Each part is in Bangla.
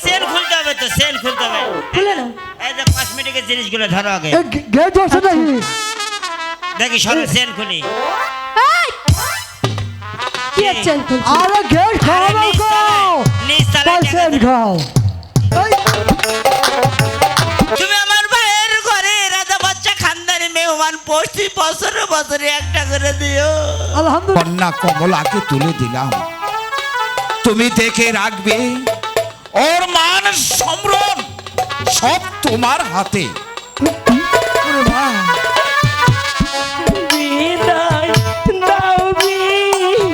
সেন খুলতে হবে তো, সেন খুলতে হবে। খুলে নাও। এই যে কসমেটিকের জিনিসগুলো ধরো আগে। গেট আছে নাকি? দেখি সরো সেন খুলি। এই! কি চেন খুলছো? আরে গেট খারাপ গো। নিস্তালা পাইছেন খাও। এই তুমি আমার ভাইয়ের ঘরে রাজা বাচ্চা খানদানি মেহমান পড়ছি, বছরে বছরে একটা করে দিও। আলহামদুলিল্লাহ। কন্যা কমলাকে তুলে দিলাম, তুমি দেখে রাখবে, ওর মান সম্মান সব তোমার হাতে। ওরে ভাই বিদায় দাও বিদায়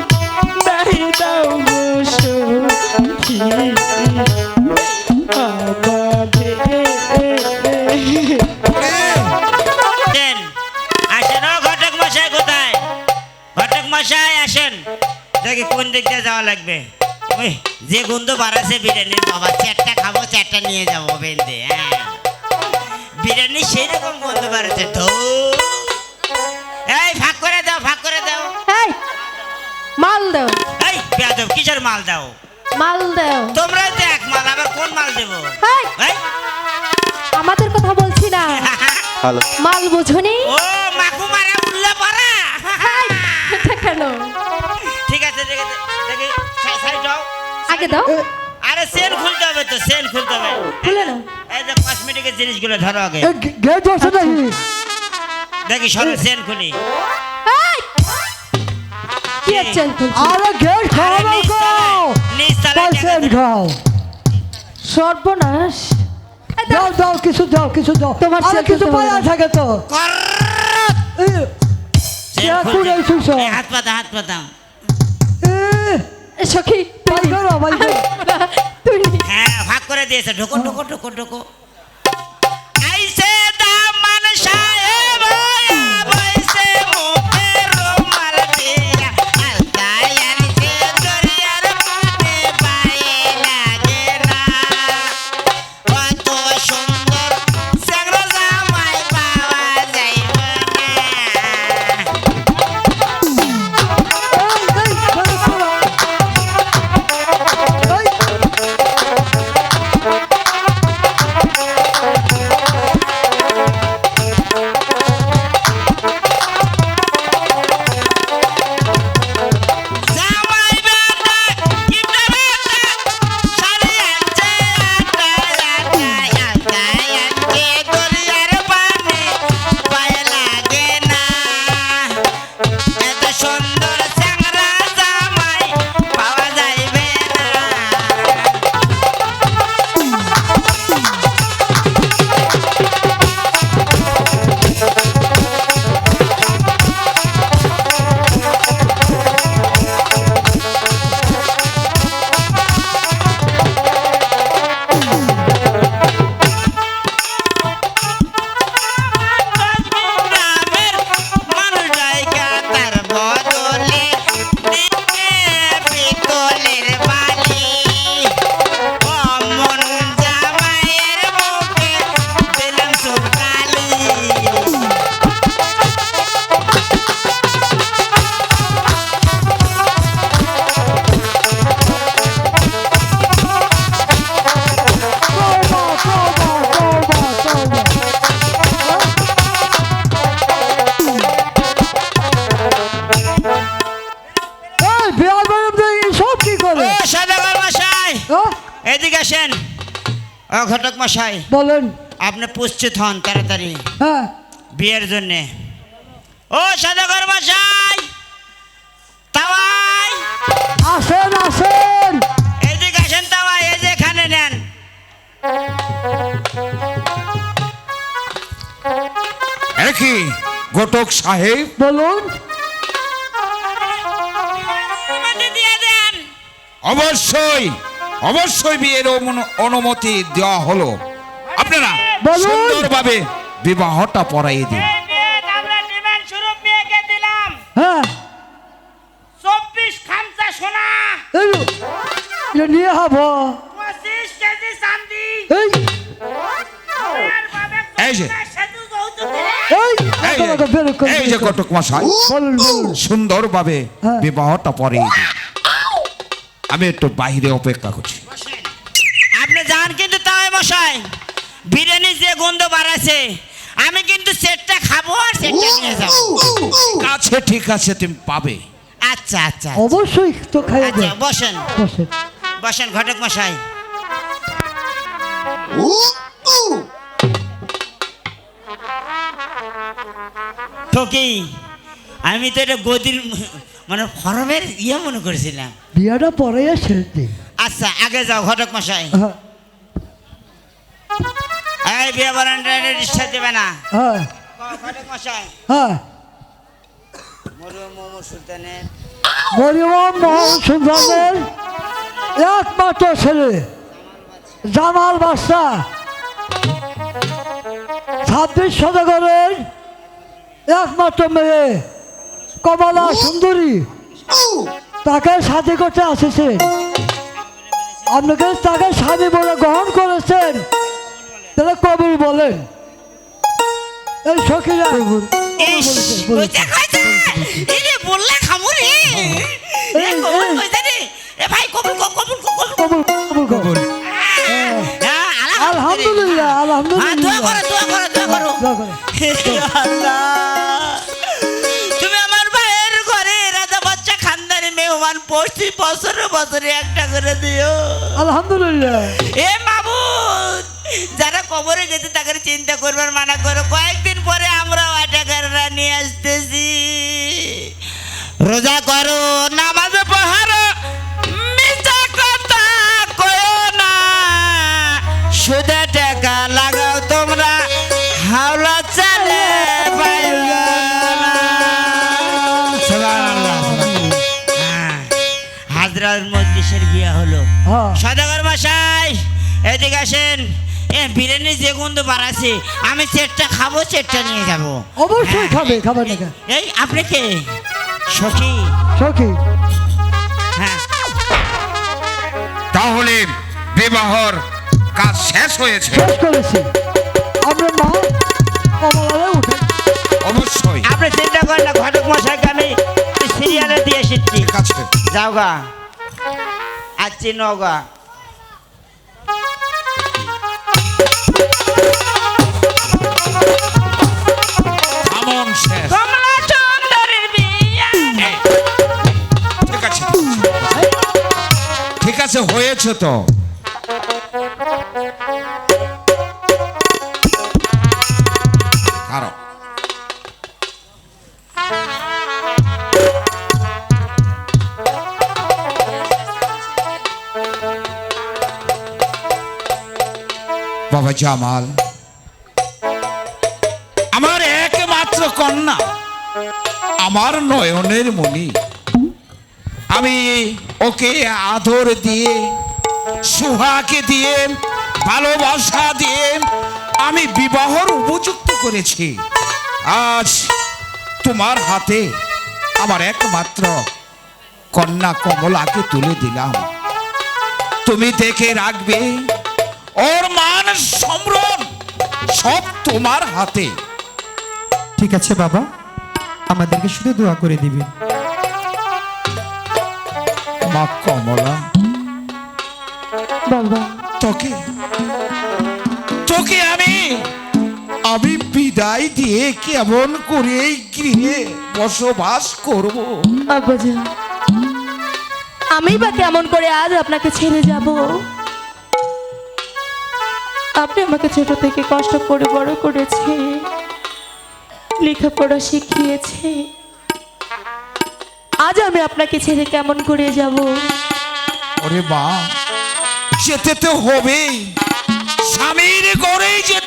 দাও গো সখী দেন আসেন। ও ঘটক মশাই কোথায়? ঘটক মশাই আসেন। দেখি কোন দিক দিয়ে যাওয়া লাগবে। ওই যে গন্ধ বাড়াছে বিরিয়ানির, বাবা চারটা খাবো, চারটা নিয়ে যাবো বেঁধে। হ্যাঁ বিরিয়ানি সেই রকম গন্ধ বাড়াচ্ছে তো। এই ভাগ করে দাও, ভাগ করে দাও। এই মাল দাও, এই বেয়াদব কিসের মাল দাও? মাল দাও। তোমরা দেখ মাল, আবার কোন মাল দেবো? এই এই আমাদের কথা বলছি না, মাল বুঝুনি? ও মাকু মারা উল্লা পারা। এই, এটা কেন? ঠিক আছে ঠিক আছে, দেখি সাইড দাও। আগে দাও। আরে সেন খুলতে হবে তো, সেন খুলতে হবে। খুলে নাও। এই যে কসমেটিকের জিনিসগুলো ধরো আগে। গেট আছে নাকি? দেখি সরো সেন খুলি। এই! কি চেন খুলছো? আরে গেট খারাপ গো। পাইছেন খাও। সর্বনাশ। এই দাও। দাও দাও কিছু দাও, কিছু দাও। তোমার আরে চেন কিছু খুলতে হবে পায়া না। থাকে তো। এই হাত পাতা, হাত পাতা। এ সখী ভাই করো, ভাই করো। তুই হ্যাঁ ভাগ করে দিয়েছে। ঢোকো ঢোকো ঢোকো ঢোকো। আইসে দামান সাহেব বইসে মুখে রুমাল দিয়া, আলতায় আনছে দরিয়ার পানে, পায়ে লাগে না। কত সুন্দর চ্যাংড়া জামাই পাওয়া যাইব না। এই ধরো, ধরো। এই জামাই বেটা কিপটা বেটা শাড়ি আনছে আলতায় আনছে দরিয়ার পানে, পায়ে লাগে না। এত সুন্দর চ্যাংড়া জামাই পাওয়া যাইবে না। গ্রামের মানুষ জায়গা তার বদলে দিতে পিতলের বালি। অমন জামাইয়ের মুখে দিলাম সুকালি। এই বিয়ার বাড়িতে সব কি করে? ও সদাগর মশাই এদিকে আসেন। ও ঘটক মশাই বলেন। আপনি প্রস্তুত হন তাড়াতাড়ি হ্যাঁ বিয়ের জন্যে। ও সদাগর মশাই, তাওয়াই আসেন আসেন। এদিকে আসেন। তাওয়াই এই যে এখানে নেন। একই ঘটক সাহেব, বলুন। অনুমতি দিয়ে দেন। অবশ্যই অবশ্যই বিয়ের অনুমতি দেওয়া হলো। আপনারা বলুন। সুন্দরভাবে বিবাহটা পড়াইয়ে দিন। আমরা নিবেন স্বরূপ মেয়েকে দিলাম হ্যাঁ 24 খামচা সোনা, এই এটা নিয়ে হবো। 25 কেজি চাঁদি। এই এই যে সেতু যৌতুক দিলে। এই এই যে- আমাকে বের করে এই যে ঘটক মশাই, বলুন বলুন। সুন্দরভাবে হ্যাঁ। বিবাহটা পড়িয়ে দিন। আমি একটু বাইরে অপেক্ষা করছি। আপনি যান মশাই বিরিয়ানি যে গন্ধ বাড়াছে আমি কিন্তু সেটটা খাবো আর সেটটা নিয়ে যাবো। কাছে ঠিক আছে তুমি পাবে। আচ্ছা আচ্ছা অবশ্যই তো খাইয়ে আচ্ছা দেন। বসেন বসেন। বসেন ঘটক মশাই। তো কি আমি তো এটা গদির মানে ফরমের ইয়ে মনে করেছিলাম। বিয়াটা পরে ছেড়ে দিন। আচ্ছা আগে যাও ঘটক মশাই। হ্যাঁ এই বিয়ে বারান্ডা ডিস্টার্ব দেবে না। হ্যাঁ ঘটক মশাই হ্যাঁ। মরুয়া মোহাম্মদ সুলতানের মরিয়ম মোহন সুলতানের একমাত্র ছেলে জামাল বাদশা 26 সদাগরের একমাত্র মেয়ে কমলা সুন্দরী তাকে সাথী করতে আসেছেন। আপনাকে তাকে স্বামী বলে গ্রহণ করেছেন, তাহলে কবুল বলেন। এই সখীরা এই কইতে কইতে এই বললে খামুরি এ কবুল কইতে রে এ ভাই কবুল কবুল কবুল কবুল কবুল কবুল। আলহামদুলিল্লাহ আলহামদুলিল্লাহ। দোয়া করো দোয়া করো দোয়া করো। দোয়া করো। আল্লাহ তুমি আমার ভাইয়ের ঘরে রাজা বাচ্চা খানদানি মেহমান পড়ছি বছরে বছরে একটা করে দিও। আলহামদুলিল্লাহ। এ মাবুদ যারা কবরে গেছে তাদের চিন্তা করবার মানা করো। কয়েকদিন পরে আমরাও আটাকাররা নিয়ে আসতেছি। রোজা করো নামাজ পড়ো মিথ্যা কথা কয়ো না সুদে টাকা লাগাও তোমরা হাওলা চালে পাইবা না। সুবহানাল্লাহ। হ্যাঁ, হাজরার মজলিসের বিয়ে হলো। হ্যাঁ সদাগর মশাই এদিকে আসেন। এ বিরিয়ানি যে গন্ধ বাড়াছে আমি সেটটা খাবো সেটটা নিয়ে যাবো। অবশ্যই খাবে খাবার না। এই আপনি কে সখী? সখী হ্যাঁ তাহলে বিবাহর কাজ শেষ হয়েছে। শেষ করেছি। আপনার মা কমলারে উঠে অবশ্যই আপনি চিন্তা করেন না ঘটক মশাইকে আমি সিরিয়ালে দিয়ে এসেছি। ঠিক আছে। যাও গা আচ্ছি নগা। আমন শেষ। কমলা সুন্দরীর বিয়ে। ঠিক আছে ঠিক আছে হয়েছে তো। কারো বাবা জামাল আমার একমাত্র কন্যা, আমার নয়নের মণি। আমি ওকে আদর দিয়ে সুহাকে দিয়ে ভালোবাসা দিয়ে আমি বিবাহর উপযুক্ত করেছি। আজ তোমার হাতে আমার একমাত্র কন্যা কমলাকে তুলে দিলাম। তুমি দেখে রাখবে, ওর মান সম্মান সব তোমার হাতে। ঠিক আছে বাবা, আমাদেরকে শুধু দোয়া করে দিবেন। মা কমলা, বাবা তোকে তোকে আমি বিদায় দিয়ে কেমন করে এই গৃহে বসবাস করব? আব্বাজান আমি বা কেমন করে আজ আপনাকে ছেড়ে যাব? আপনি আমাকে ছোট থেকে কষ্ট করে বড় করেছে, লেখাপড়া শিখিয়েছে। আজ আমি আপনাকে ছেড়ে কেমন করে যাব? ওরে মা, যেতে তো হবেই। স্বামীর গড়েই যে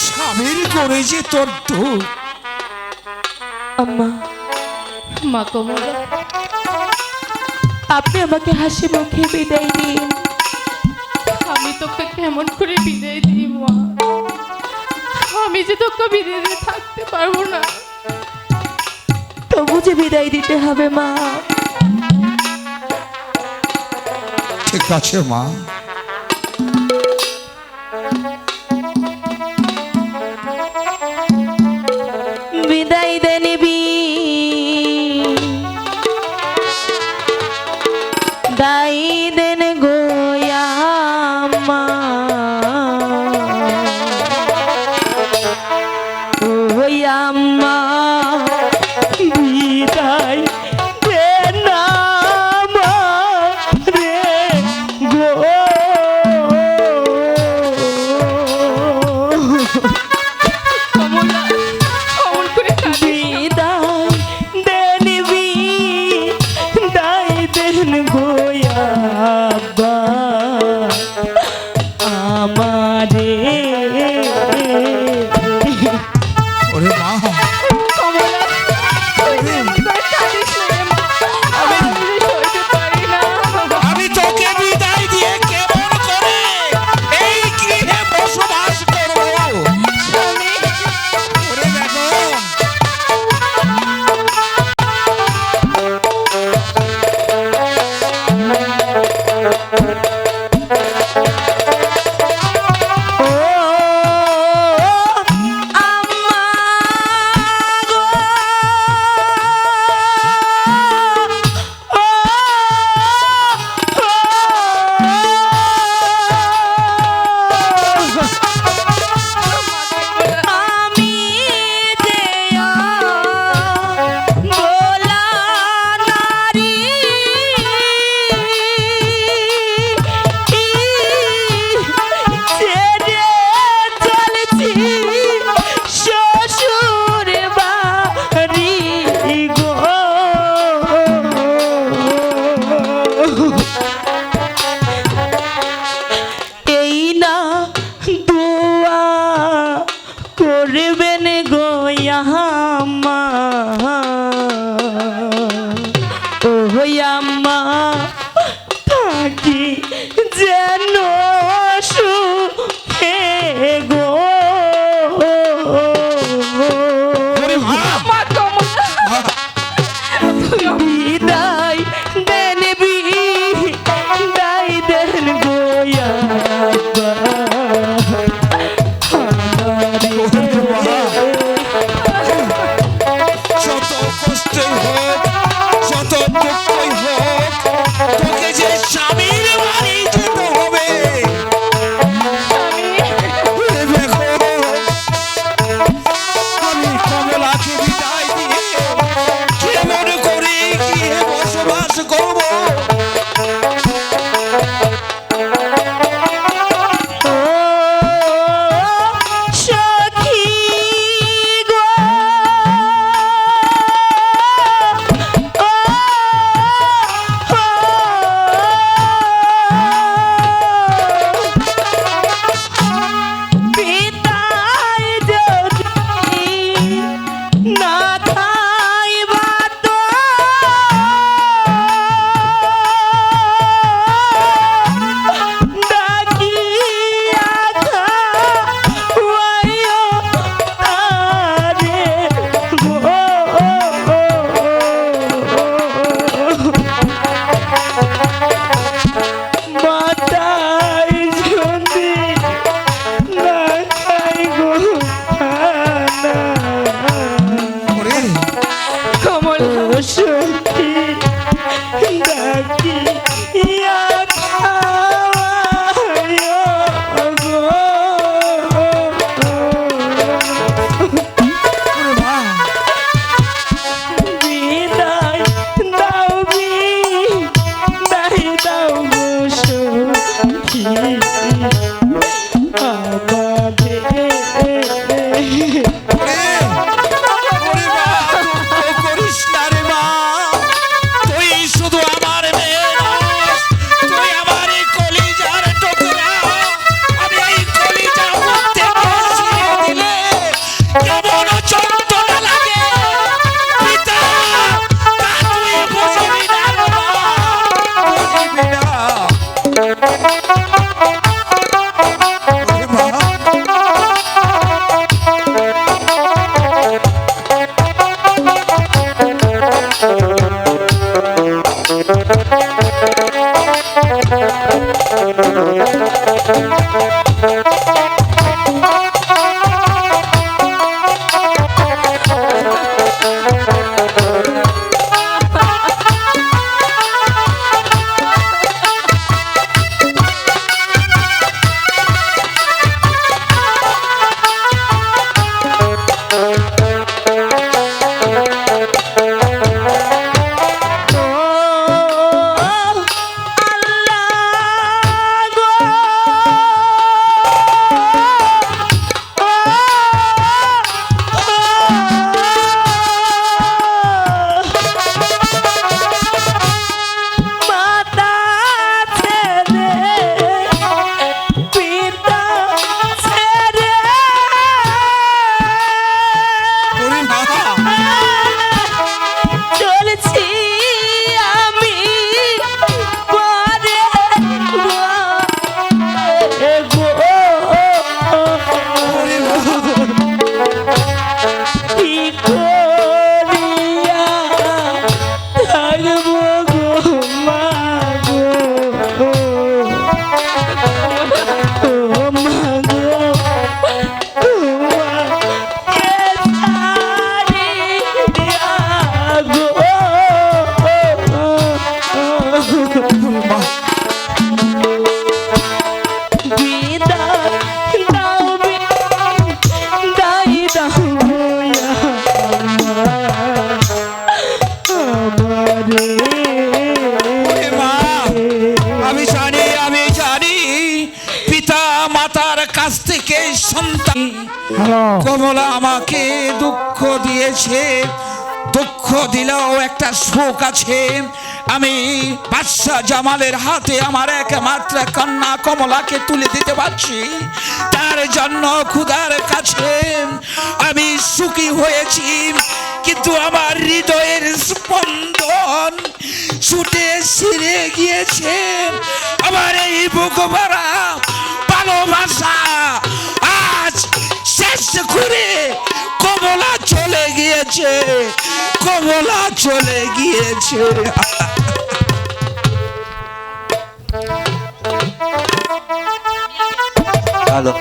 স্বামীর গড়েই যে তোর দুঃখ। আম্মা, মা কমলা, আপনি আমাকে হাসি মুখে বিদায় দিন। আমি তোকে কেমন করে বিদায় দিই মা? আমি যে তোকে বিদায় দিয়ে থাকতে পারবো না। তবু যে বিদায় দিতে হবে মা। ঠিক আছে মা। বিদায় দেনিবি দাই দেন গোয়া মা। কেন সুখে গো মা কমলা বিদায় দেন বিদায় দেন গোয়া যত কষ্টই হোক, যত দুঃখই হোক, তোকে যে স্বামীর বাড়ি যেতে হবে। দেখো, আমি কমলাকে বিদায় দিয়ে কেমন করে গিয়ে বসবাস করবো। ও সখী গো পিতাই যদি না খাইবা তো ডাকিয়া খাওয়াইও তারে গো মাতাই যদি না খাই গো খানা ওরে, কমলা সখী ডাকি ইয়া খাওয়াইও গো ওরে মা, বিদায় দাও বিদায় দাও গো সখী আমাদের ওরে, ওরে মা, দুঃখ করিস না রে মা। তুই শুধু আমার মেয়ে নস, তুই আমার এই কলিজার টুকরা। আমি এই কলিজার মধ্যে বসিয়ে দিলে কেমন যন্ত্রণা লাগে। পিতা, তা তুই বুঝবি না রে মা, বুঝবি না। ওরে মা, ওরে মা, চলছি আমি পরে গো ওরে মা, কি করিয়া থাকবো গো মা গো ও মা গো তোমাকে ছাড়িয়া গো মা, বিদায় দাও বিদায় দাও গোয়া আমারে ওরে মা, আমি জানি পিতা মাতার কাছ থেকে সন্তান কমলা আমাকে দুঃখ দিয়েছে। দুঃখ দিলেও একটা সুখ আছে, আমি বাদশাহ জামালের হাতে আমার একমাত্র কন্যা কমলাকে তুলে দিতে পারছি, তার জন্য খুদার কাছে আমি সুখী হয়েছি। কিন্তু আমার হৃদয়ের স্পন্দন ছুটে ছিঁড়ে গিয়েছে। আমার এই বুক ভরা ভালোবাসা আজ শেষ করে কমলা চলে গিয়েছে, কমলা চলে গিয়েছে। হ্যালো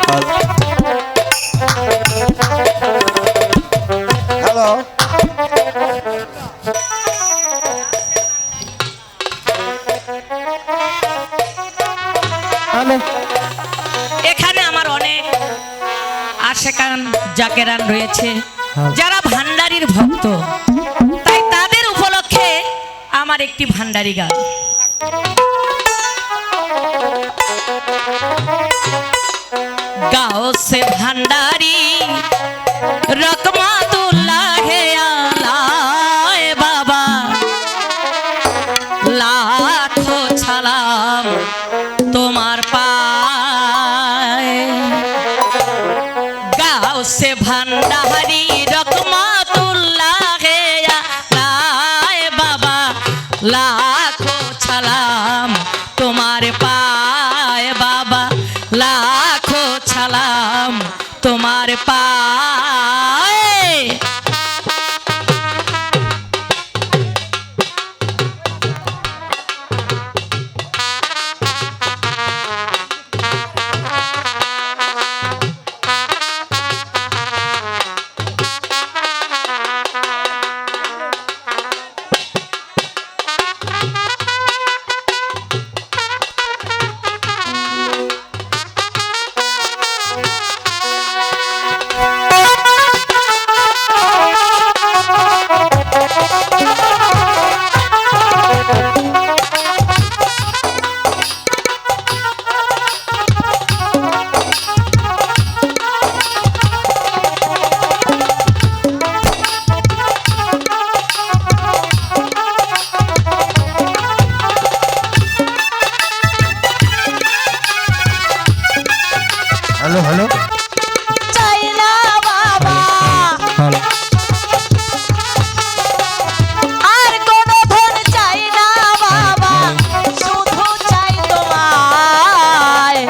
হ্যালো হ্যালো এখানে আমার অনেক আশেকান জাকেরান রয়েছে যারা ভান্ডারীর ভক্ত, তাই তাদের উপলক্ষে আমার একটি ভান্ডারী গান। গাও সে ভান্ডারী রকমাতুল্লাহ হে আলায় বাবা, লাখো সালাম তোমার পায়। গাও সে ভান্ডারী রকমাতুল্লাহ হে আলায় বাবা, লাখো সালাম তোমার পায় বাবা, লাখো সালাম তোমার পায়। হ্যালো হ্যালো চাই না বাবা হ্যালো আর কোনো ধন চাই না বাবা, শুধু চাই তোমায়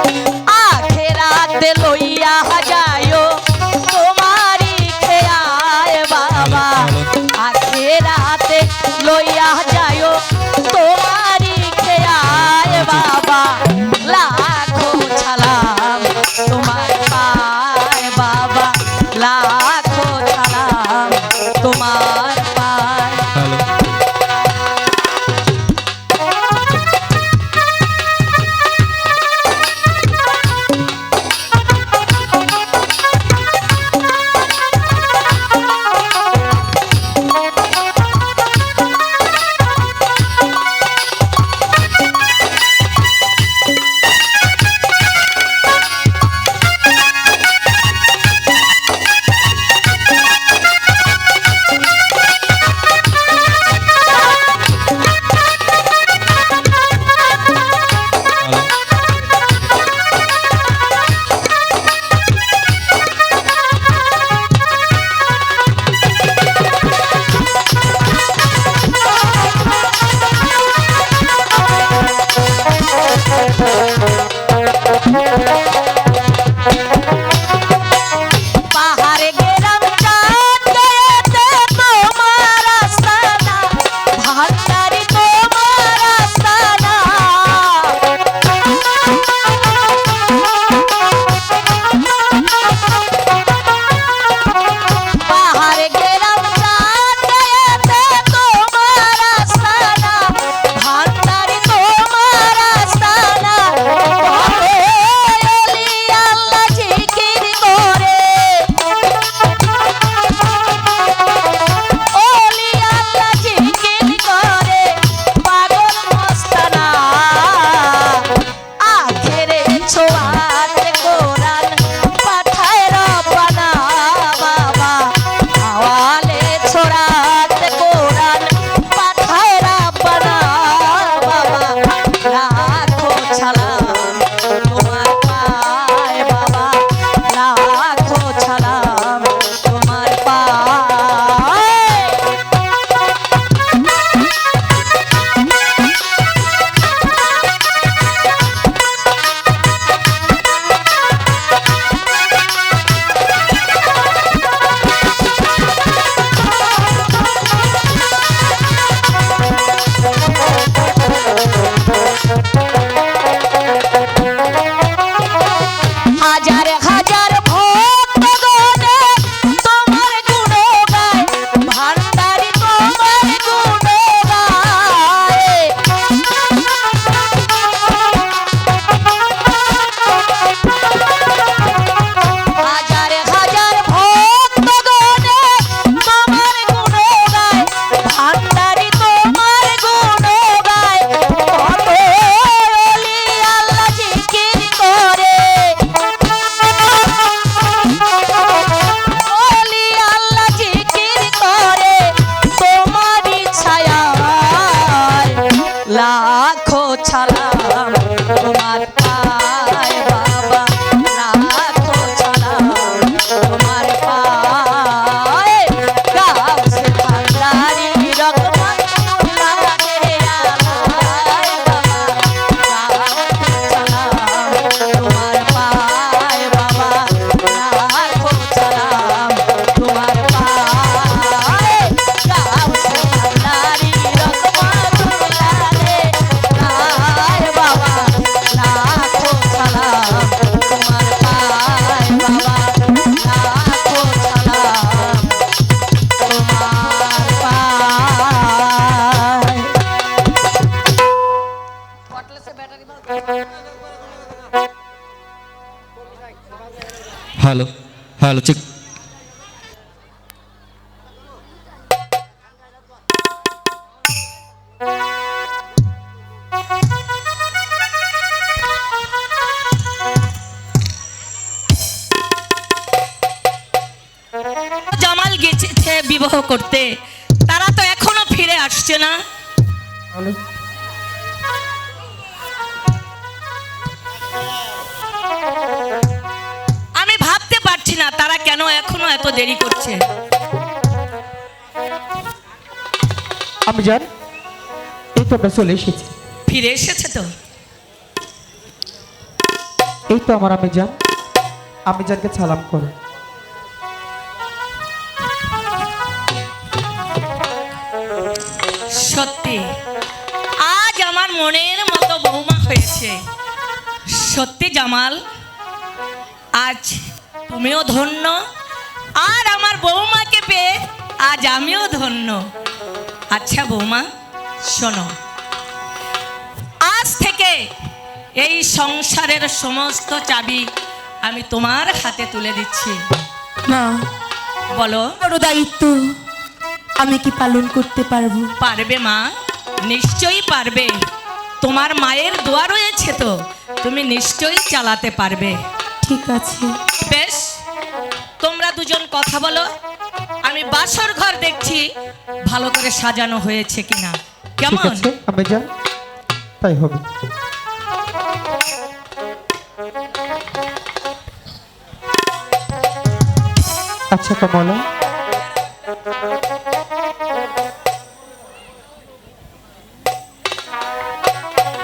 আখেরাতে লইয়া যায়ও তোমারই খেয়ায় বাবা, আখেরাতে লইয়া যায়ও তোমারই খেয়ায় বাবা, লাখো সালাম তোমার পা হ্যালো হ্যালো চেক। জামাল গেছে বিবাহ করতে, তারা তো এখনো ফিরে আসছে না। আমি ভাবতে পারছি না তারা কেন এখনো এত দেরি করছে। আমি জান, এই তো আমরা চলে এসেছি। ফিরে এসেছে তো? এই তো আমার আমি জান, আমি জানকে সালাম করো। সত্যি আজ আমার মনের মতো বৌমা হয়েছে। সত্যি জামাল, আজ তুমিও ধন্য, আর আমার বৌমাকে পেয়ে আজ আমিও ধন্য। আচ্ছা বৌমা শোনো, আজ থেকে এই সংসারের সমস্ত চাবি আমি তোমার হাতে তুলে দিচ্ছি। মা, বলো। বড় দায়িত্ব আমি কি পালন করতে পারবো? পারবে মা, নিশ্চয়ই পারবে। তোমার মায়ের দোয়া রয়েছে তো, তুমি নিশ্চয়ই চালাতে পারবে। ঠিক আছে। বেশ, তোমরা দুজন কথা বলো, আমি বাসর ঘর দেখছি ভালো করে সাজানো হয়েছে কিনা। ঠিক কেমন? আছে আমি জান, তাই হবে। আচ্ছা কমলা,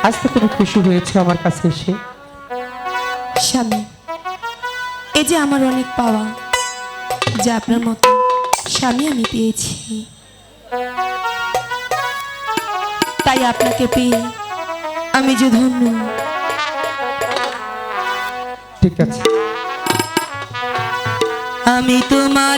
আজ তো তুমি খুশি হয়েছে আমার কাছে এসে? স্বামী, এই যে আমার অনেক পাওয়া, যে আপনার মতো স্বামী আমি পেয়েছি, তাই আপনাকে পেয়ে আমি যে ধন্য। ঠিক আছে। আমি তোমার